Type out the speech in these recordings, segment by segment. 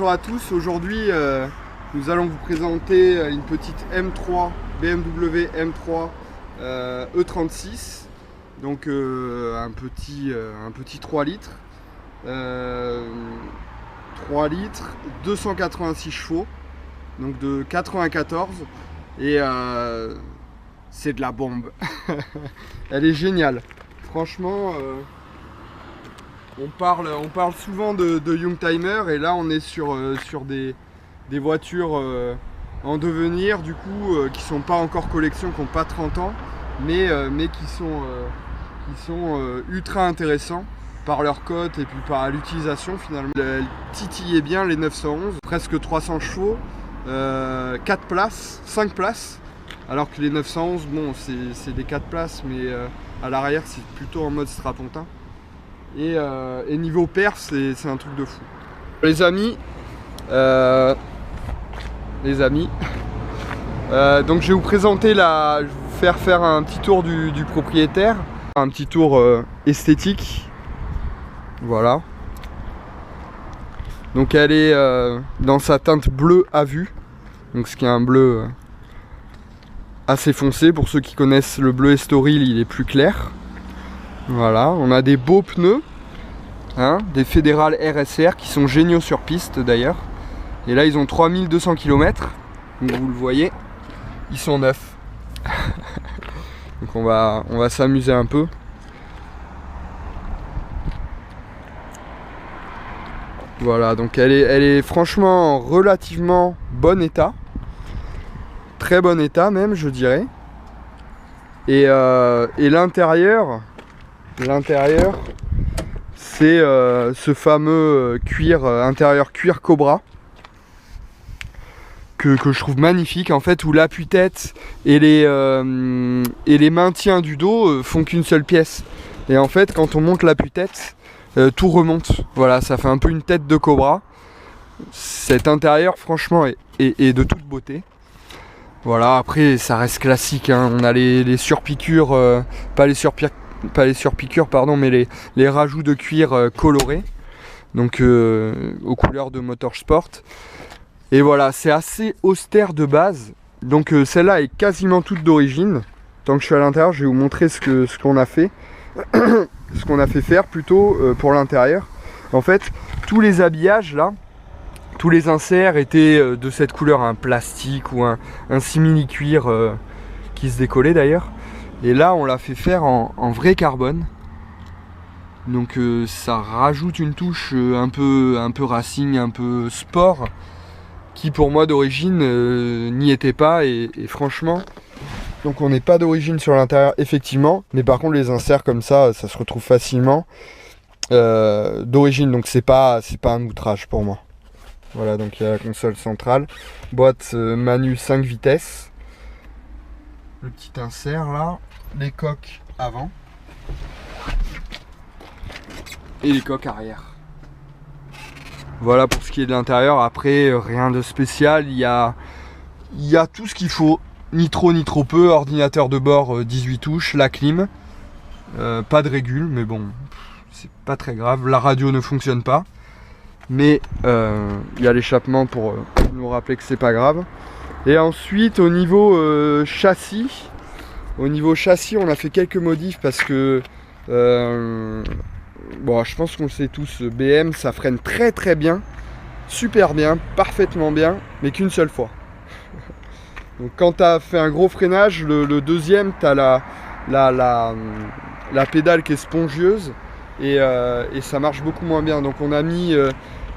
bonjour à tous. Aujourd'hui, nous allons vous présenter une petite M3, BMW M3 E36. Donc un petit 3 litres. 3 litres, 286 chevaux, donc de 94. Et c'est de la bombe. Elle est géniale. Franchement, on parle souvent de Youngtimer, et là on est sur des voitures en devenir, du coup, qui sont pas encore collection, qui n'ont pas 30 ans, mais qui sont ultra intéressants par leur cote et puis par l'utilisation finalement. Elle titillait bien les 911, presque 300 chevaux, 4 places, 5 places, alors que les 911, bon, c'est des 4 places, mais à l'arrière c'est plutôt en mode strapontin. Et niveau perf, c'est un truc de fou. Les amis, donc je vais vous présenter je vais vous faire un petit tour du propriétaire, un petit tour esthétique. Voilà. Donc elle est dans sa teinte bleu à vue, donc ce qui est un bleu assez foncé. Pour ceux qui connaissent le bleu Estoril, il est plus clair. Voilà, on a des beaux pneus, hein, des Fédéral RSR qui sont géniaux sur piste d'ailleurs. Et là ils ont 3200 km, donc vous le voyez, ils sont neufs. Donc on va s'amuser un peu. Voilà, donc elle est franchement en relativement bon état. Très bon état même, je dirais. Et l'intérieur, c'est ce fameux cuir, intérieur cuir Cobra, que je trouve magnifique en fait, où l'appui-tête et les maintiens du dos font qu'une seule pièce. Et en fait, quand on monte l'appui-tête, tout remonte. Voilà, ça fait un peu une tête de Cobra. Cet intérieur, franchement, est de toute beauté. Voilà, après, ça reste classique, hein. On a les surpiqûres, pas les surpiqûres, pardon, mais les rajouts de cuir colorés, donc aux couleurs de Motorsport. Et voilà, c'est assez austère de base. Donc celle-là est quasiment toute d'origine. Tant que je suis à l'intérieur, je vais vous montrer ce qu'on a fait. Ce qu'on a fait faire plutôt pour l'intérieur. En fait, tous les habillages là, tous les inserts étaient de cette couleur, un plastique ou un simili-cuir qui se décollait d'ailleurs. Et là, on l'a fait faire en vrai carbone. Donc ça rajoute une touche un peu racing, un peu sport, qui pour moi d'origine n'y était pas. Et franchement, donc on n'est pas d'origine sur l'intérieur effectivement, mais par contre les inserts comme ça se retrouve facilement d'origine, donc c'est pas un outrage pour moi. Voilà, donc il y a la console centrale, boîte manu 5 vitesses, le petit insert là, les coques avant et les coques arrière. Voilà pour ce qui est de l'intérieur. Après, rien de spécial, il y a tout ce qu'il faut. Ni trop ni trop peu, ordinateur de bord 18 touches, la clim, pas de régule, mais bon, c'est pas très grave. La radio ne fonctionne pas, mais il y a l'échappement pour nous rappeler que c'est pas grave. Et ensuite au niveau châssis, on a fait quelques modifs parce que bon, je pense qu'on le sait tous, BM ça freine très très bien, super bien, parfaitement bien, mais qu'une seule fois. Donc quand tu as fait un gros freinage, le deuxième, tu as la pédale qui est spongieuse et ça marche beaucoup moins bien. Donc on a mis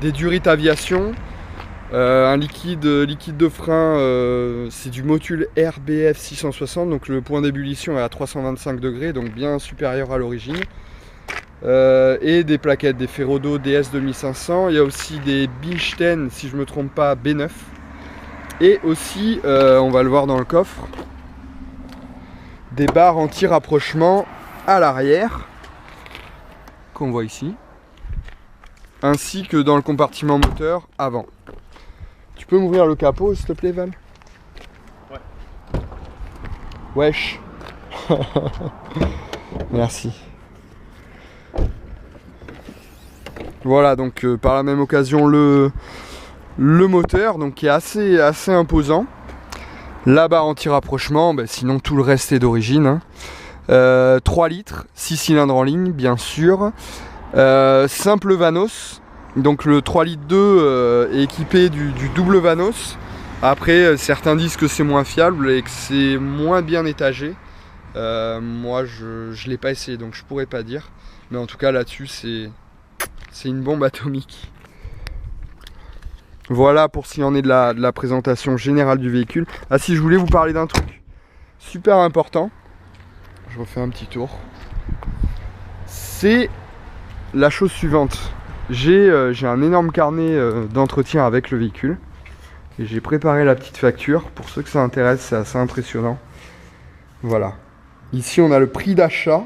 des Durit Aviation, un liquide de frein, c'est du Motul RBF 660, donc le point d'ébullition est à 325 degrés, donc bien supérieur à l'origine. Et des plaquettes, des Ferrodo DS 2500, il y a aussi des Bilstein, si je ne me trompe pas, B9. Et aussi, on va le voir dans le coffre, des barres anti-rapprochement à l'arrière, qu'on voit ici, ainsi que dans le compartiment moteur avant. Tu peux m'ouvrir le capot, s'il te plaît, Val? Ouais. Wesh. Merci. Voilà, donc par la même occasion, le le moteur, donc qui est assez imposant. La barre anti-rapprochement, sinon tout le reste est d'origine. 3 litres, 6 cylindres en ligne, bien sûr. Simple Vanos, donc le 3 litres 2 est équipé du double Vanos. Après, certains disent que c'est moins fiable et que c'est moins bien étagé. Moi, je l'ai pas essayé, donc je pourrais pas dire. Mais en tout cas, là-dessus, c'est une bombe atomique. Voilà pour ce qui en est de la présentation générale du véhicule. Ah si, je voulais vous parler d'un truc super important. Je refais un petit tour. C'est la chose suivante. J'ai un énorme carnet d'entretien avec le véhicule. Et j'ai préparé la petite facture. Pour ceux que ça intéresse, c'est assez impressionnant. Voilà. Ici, on a le prix d'achat.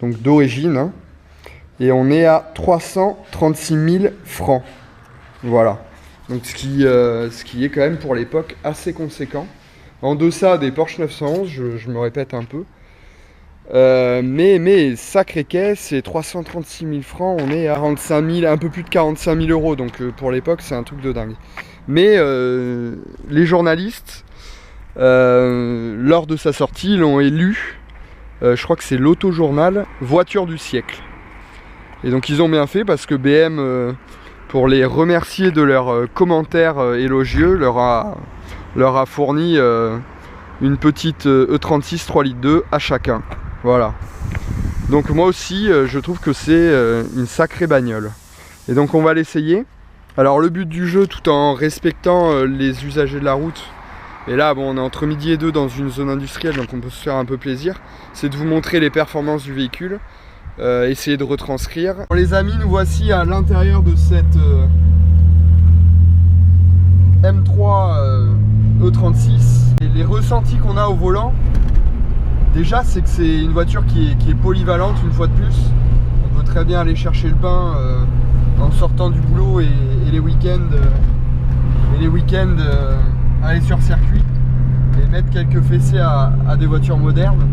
Donc d'origine. Hein, et on est à 336 000 francs. Voilà, donc ce qui est quand même pour l'époque assez conséquent. En deçà des Porsche 911, je me répète un peu. Mais sacré caisse, c'est 336 000 francs, on est à 45 000, un peu plus de 45 000 euros, donc pour l'époque c'est un truc de dingue. Mais les journalistes, lors de sa sortie, l'ont élu, je crois que c'est l'Autojournal, voiture du siècle. Et donc ils ont bien fait parce que BM... pour les remercier de leurs commentaires élogieux, leur a fourni une petite E36 3 litres 2 à chacun. Voilà. Donc moi aussi, je trouve que c'est une sacrée bagnole. Et donc on va l'essayer. Alors le but du jeu, tout en respectant les usagers de la route, et là bon, on est entre midi et 2 dans une zone industrielle, donc on peut se faire un peu plaisir, c'est de vous montrer les performances du véhicule. Essayer de retranscrire. Bon, les amis, nous voici à l'intérieur de cette M3 E36. Et les ressentis qu'on a au volant, déjà c'est que c'est une voiture qui est polyvalente une fois de plus. On peut très bien aller chercher le pain en sortant du boulot et les week-ends aller sur circuit et mettre quelques fessées à des voitures modernes.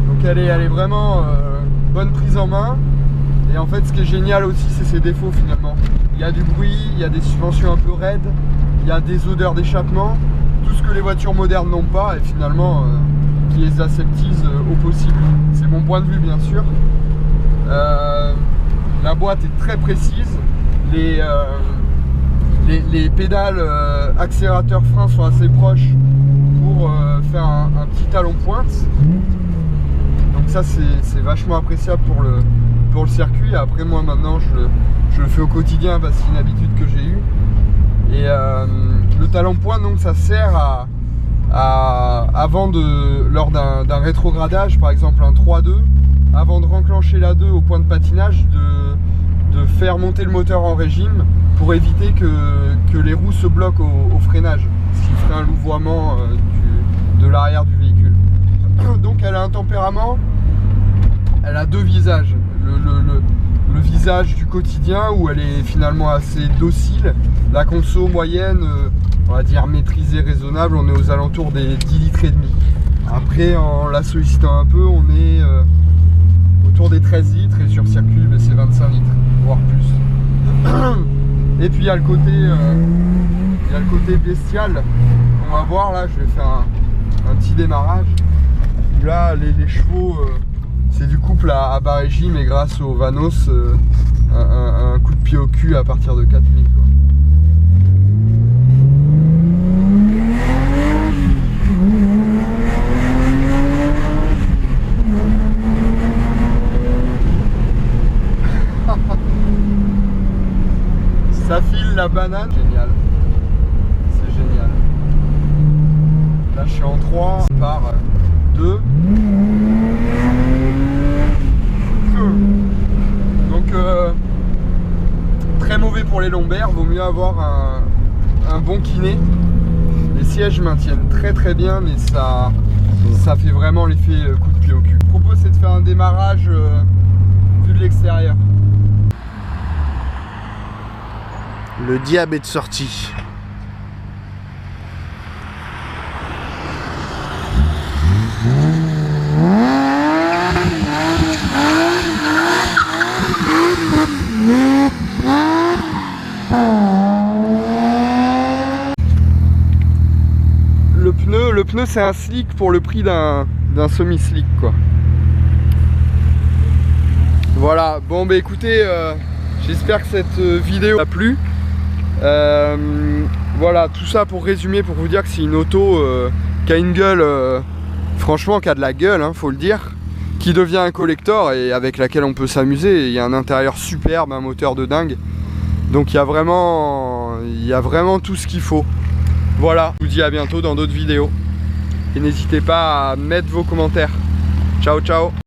Donc elle est vraiment bonne prise en main. Et en fait ce qui est génial aussi, c'est ses défauts finalement. Il y a du bruit, il y a des suspensions un peu raides, il y a des odeurs d'échappement, tout ce que les voitures modernes n'ont pas et finalement qui les aseptisent au possible. C'est mon point de vue bien sûr. La boîte est très précise, les pédales accélérateur frein sont assez proches pour faire un petit talon pointe. Donc ça c'est vachement appréciable pour le circuit. Après moi maintenant je le fais au quotidien parce que c'est une habitude que j'ai eue. Et le talon pointe, donc ça sert lors d'un rétrogradage, par exemple un 3-2, avant de renclencher la 2 au point de patinage, de faire monter le moteur en régime pour éviter que les roues se bloquent au freinage, ce qui ferait un louvoiement de l'arrière du véhicule. Donc elle a un tempérament, elle a deux visages. Le visage du quotidien où elle est finalement assez docile. La conso moyenne, on va dire maîtrisée, raisonnable, on est aux alentours des 10 litres et demi. Après, en la sollicitant un peu, on est autour des 13 litres et sur circuit, c'est 25 litres, voire plus. Et puis il y a le côté bestial. On va voir là, je vais faire un petit démarrage. Là, les chevaux, c'est du couple à bas régime et grâce au Vanos, un coup de pied au cul à partir de 4000 quoi. Ça file la banane, génial. C'est génial. Là je suis en 3 par 2. Donc très mauvais pour les lombaires, vaut mieux avoir un bon kiné. Les sièges maintiennent très très bien, mais ça fait vraiment l'effet coup de pied au cul. Le propos c'est de faire un démarrage vu de l'extérieur. Le diable est de sortie. pneu c'est un slick pour le prix d'un semi-slick quoi. Voilà, bon bah écoutez, j'espère que cette vidéo a plu. Voilà, tout ça pour résumer, pour vous dire que c'est une auto qui a une gueule, franchement qui a de la gueule, hein, faut le dire, qui devient un collector et avec laquelle on peut s'amuser. Il y a un intérieur superbe, un moteur de dingue. Donc il y a vraiment tout ce qu'il faut. Voilà, je vous dis à bientôt dans d'autres vidéos. Et n'hésitez pas à mettre vos commentaires. Ciao ciao.